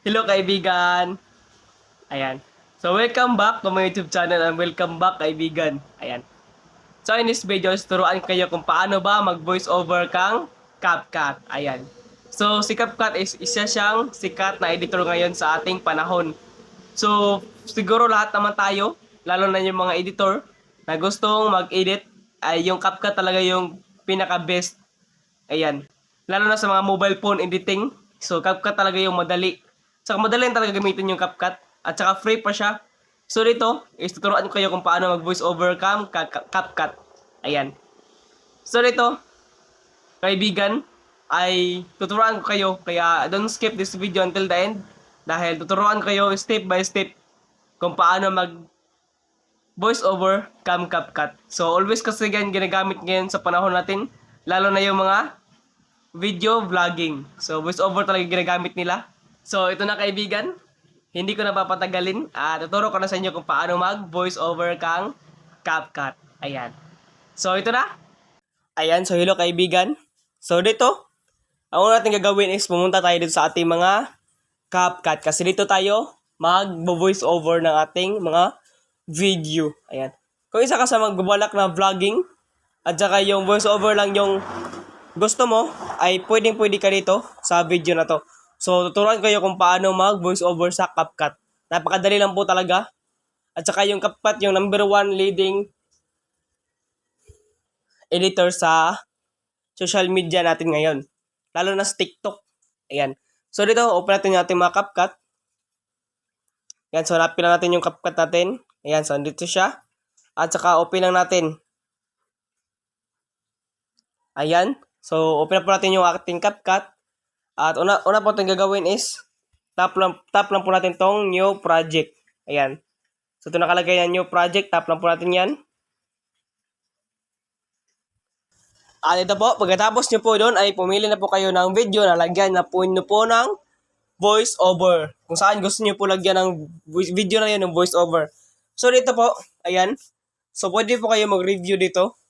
Hello kaibigan! Ayan. So welcome back to my YouTube channel and welcome back kaibigan. Ayan. So in this video, turuan kayo kung paano ba mag voice over kang CapCut. Ayan. So si CapCut is isa siyang sikat na editor ngayon sa ating panahon. So siguro lahat naman tayo, lalo na yung mga editor na gustong mag-edit, ay yung CapCut talaga yung pinaka-best. Ayan. Lalo na sa mga mobile phone editing. So CapCut talaga yung madali. Saka madali talaga gamitin yung CapCut. At saka free pa siya. So dito, is tuturuan ko kayo kung paano mag voice over CapCut. Ayan. So dito, kaibigan, ay tuturuan ko kayo. Kaya don't skip this video until the end. Dahil tuturuan ko kayo step by step kung paano mag voice over CapCut. So always kasi yan ginagamit ngayon sa panahon natin. Lalo na yung mga video vlogging. So voice over talaga ginagamit nila. So ito na kaibigan. Hindi ko na papatagalin. Tuturo ko na sa inyo kung paano mag voice over kang CapCut. Ayan. So ito na. Ayan. So hello kaibigan. So dito, ang una natin gagawin is pumunta tayo dito sa ating mga CapCut. Kasi dito tayo mag voice over ng ating mga video. Ayan. Kung isa ka sa magbabalak na vlogging at saka yung voice over lang yung gusto mo, ay pwedeng-pwede ka dito sa video na to. So, tuturuan kayo kung paano mag voice over sa CapCut. Napakadali lang po talaga. At saka yung CapCut, yung number 1 leading editor sa social media natin ngayon. Lalo na sa TikTok. Ayan. So, dito, open natin yung ating mga CapCut. Ayan, so hanapin lang natin yung CapCut natin. Ayan, so dito siya. At saka open lang natin. Ayan. So, open po natin yung ating CapCut. At una po itong gagawin is tap lang po natin tong new project. Ayan. So, ito nakalagay yan, new project. Tap lang po natin yan. At ito po, pagkatapos nyo po doon ay pumili na po kayo ng video na lagyan na po nyo po ng voice over. Kung saan gusto nyo po lagyan ng video na yun ng voice over. So, dito po, ayan. So, pwede po kayo mag-review dito.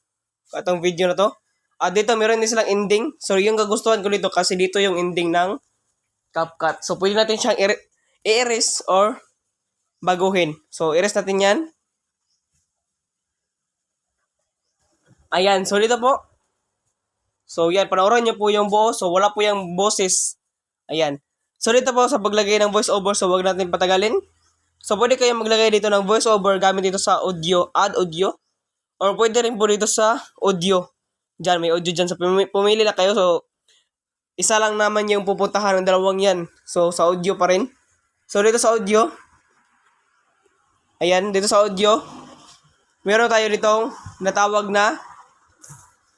Itong video na to. At dito, meron din silang ending. So, yung kagustuhan ko dito kasi dito yung ending ng CapCut. So, pwede natin siyang i-erase or baguhin. So, erase natin yan. Ayan. So, dito po. So, yan. Panoorin nyo po yung buo. So, wala po yung boses. Ayan. So, dito po sa paglagay ng voice over. So, wag natin patagalin. So, pwede kayo maglagay dito ng voice over gamit dito sa audio, add audio. Or pwede rin po dito sa audio. Diyan, may audio dyan. So, pumili na kayo. So, isa lang naman yung pupuntahan ng dalawang yan. So, sa audio pa rin. So, dito sa audio. Ayan, dito sa audio. Meron tayo ditong natawag na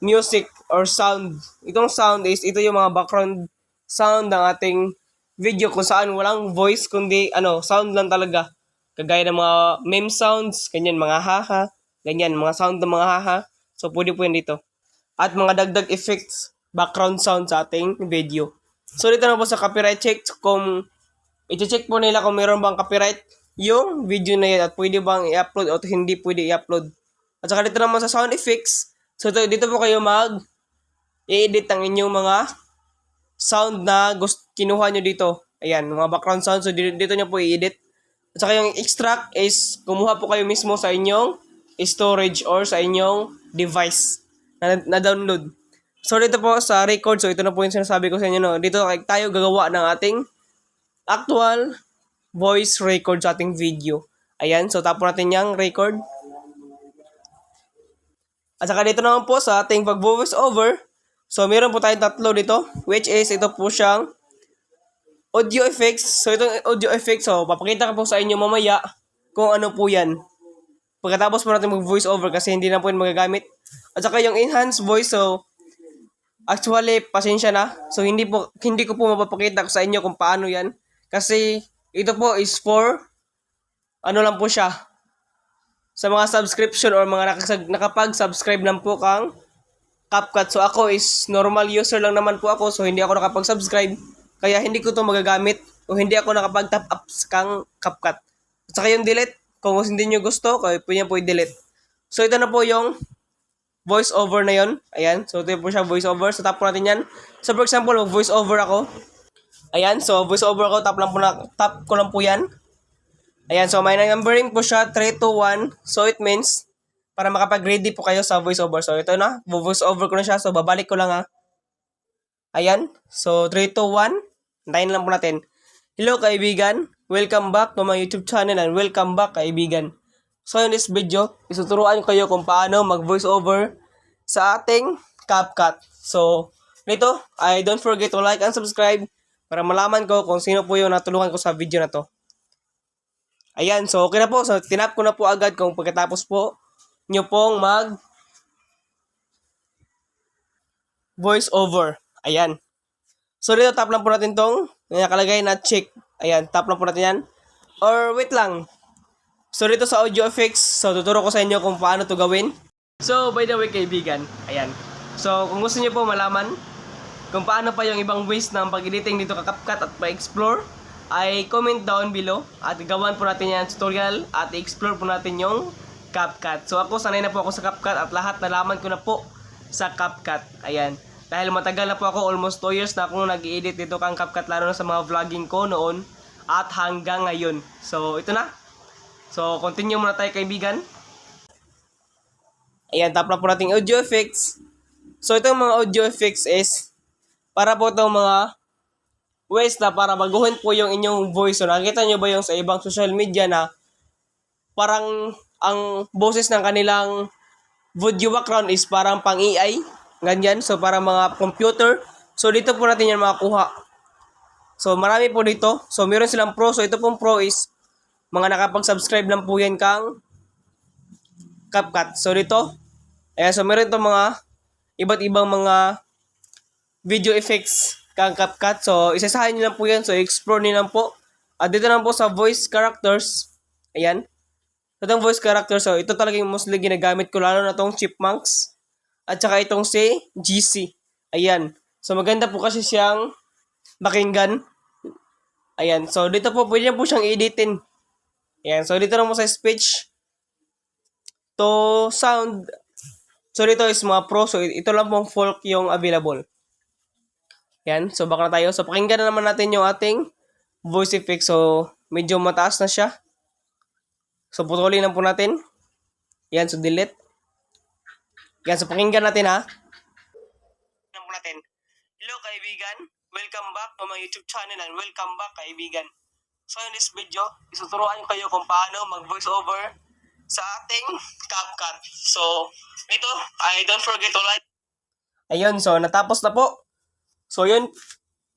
music or sound. Itong sound is, ito yung mga background sound ng ating video kung saan walang voice, kundi, sound lang talaga. Kagaya ng mga meme sounds, ganyan, mga haha. Ganyan, mga sound ng mga haha. So, pwede po yan dito. At mga dagdag effects, background sound sa ating video. So, dito na po sa copyright check. Kung i-check po nila kung meron bang copyright yung video na yan at pwede bang i-upload o hindi pwede i-upload. At saka dito naman sa sound effects. So, dito po kayo i-edit ang inyong mga sound na kinuha nyo dito. Ayan, mga background sound. So, dito nyo po i-edit. At saka yung extract is kumuha po kayo mismo sa inyong storage or sa inyong device na download. So, dito po sa record, so ito na po yung sinasabi ko sa inyo, no? Dito tayo gagawa ng ating actual voice record sa ating video. Ayan, so tapo natin yung record. At saka dito naman po sa ating pag-voice over, so meron po tayong tatlo dito, which is ito po siyang audio effects. So, itong audio effects, so papakita ko po sa inyo mamaya kung ano po yan. Pagkatapos po natin mag-voice over kasi hindi na po yung magagamit. At saka yung enhanced voice, so actually, pasensya na. So, hindi ko po mapapakita sa inyo kung paano yan. Kasi, ito po is for, lang po siya. Sa mga subscription or mga nakapag-subscribe lang po kang CapCut. So, ako is normal user lang naman po ako. So, hindi ako nakapag-subscribe. Kaya, hindi ko to magagamit. O hindi ako nakapag-top up kang CapCut. At saka yung delete, kung hindi nyo gusto, pwede po i-delete. So, ito na po yung voice over na yon. Ayan. So, ito po siya voice over. So, tap po natin yan. So, for example, mag voice over ako. Ayan, so voice over ko, tap ko lang po yan. Ayan, so may numbering po siya, 3, 2, 1. So it means, para makapag-ready po kayo sa voice over. So ito na, voice over ko na siya. So babalik ko lang ha. Ayan, so 3, 2, 1. Antayin lang po natin. Hello kaibigan, welcome back to my YouTube channel and welcome back kaibigan. So in this video, isuturuan ko kayo kung paano mag-voice over sa ating CapCut. So, nito, don't forget to like and subscribe para malaman ko kung sino po yung natulungan ko sa video na to. Ayan, so okay na po. So, tinap ko na po agad kung pagkatapos po nyo pong mag voice over. Ayan. So, dito tap lang po natin tong nakalagay na check. Ayan, tap lang po natin yan. Or wait lang. So, dito sa audio effects, so tuturo ko sa inyo kung paano to gawin. So, by the way kaibigan, ayan. So, kung gusto niyo po malaman kung paano pa yung ibang ways ng pag-editing dito ka CapCut at pa-explore, ay comment down below at gawan po natin yan tutorial at i-explore po natin yung CapCut. So, ako sanay na po ako sa CapCut at lahat nalaman ko na po sa CapCut. Ayan. Dahil matagal na po ako, almost 2 years na akong nag-edit dito kang CapCut, lalo na sa mga vlogging ko noon at hanggang ngayon. So, ito na. So, continue muna tayo kaibigan. Ayan, tap na po natin audio effects. So, itong mga audio effects is para po itong mga ways na para baguhin po yung inyong voice. So, nakikita nyo ba yung sa ibang social media na parang ang boses ng kanilang video background is parang pang AI? Ganyan. So, para mga computer. So, dito po natin yan makakuha. So, marami po dito. So, meron silang pro. So, ito pong pro is mga nakapag-subscribe lang po yan kang CapCut. So, dito. Ayan, so meron itong mga iba't ibang mga video effects kang CapCut. So, isasahin nyo lang po yan. So, explore nyo lang po. At dito lang po sa voice characters. Ayan. Itong voice characters. So, ito talaga yung mostly ginagamit ko. Lalo na itong Chipmunks. At saka itong si GC. Ayan. So, maganda po kasi siyang pakinggan. Ayan. So, dito po, pwede po siyang editin. Ayan. So, dito lang po sa speech to sound. So, dito is mga pro. So, ito lang pong folk yung available. Yan. So, baka na tayo. So, pakinggan na naman natin yung ating voice effect. So, medyo mataas na siya. So, putulin na po natin. Yan. So, delete. Yan. So, pakinggan natin ha. Pakinggan po natin. Hello, kaibigan. Welcome back to my YouTube channel and welcome back, kaibigan. So, in this video, isuturuan ko kayo kung paano mag-voice over sa ating CapCut. So, ito, don't forget to like. Ayun, so natapos na po. So, yun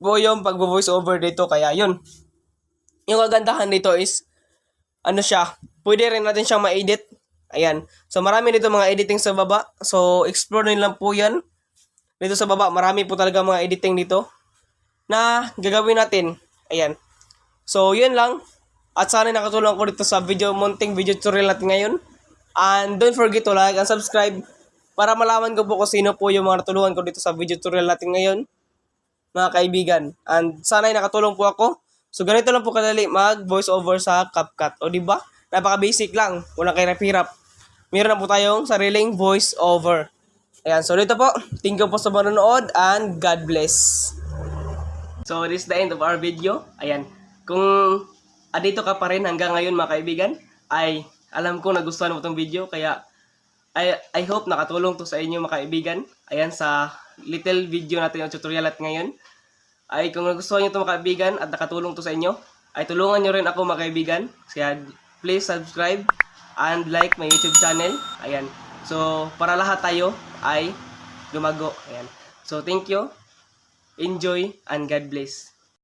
po yung pag-voice over dito. Kaya, yun. Yung kagandahan dito is, ano siya, pwede rin natin siyang ma-edit. Ayan. So, marami dito mga editing sa baba. So, explore nyo lang po yan. Dito sa baba, marami po talaga mga editing dito na gagawin natin. Ayan. So, yun lang. At sana nakatulong ko dito sa munting video tutorial natin ngayon. And don't forget to like and subscribe para malaman ko po kung sino po yung mga natulungan ko dito sa video tutorial natin ngayon, mga kaibigan. And sana nakatulong po ako. So, ganito lang po kadali mag-voice over sa CapCut. O, diba? Napaka-basic lang. Walang kahirap-hirap. Meron na po tayong sariling voice over. Ayan. So, dito po. Thank you po sa manonood and God bless. So, this is the end of our video. Ayan. Kung dito ka pa rin hanggang ngayon mga kaibigan, ay alam ko nagustuhan mo itong video. Kaya, I hope nakatulong to sa inyo mga kaibigan. Ayan, sa little video natin yung tutorial at ngayon. Ay kung nagustuhan nyo ito mga kaibigan at nakatulong to sa inyo, ay tulungan nyo rin ako mga kaibigan. Kaya please subscribe and like my YouTube channel. Ayan. So, para lahat tayo ay lumago. Ayan. So, thank you. Enjoy and God bless.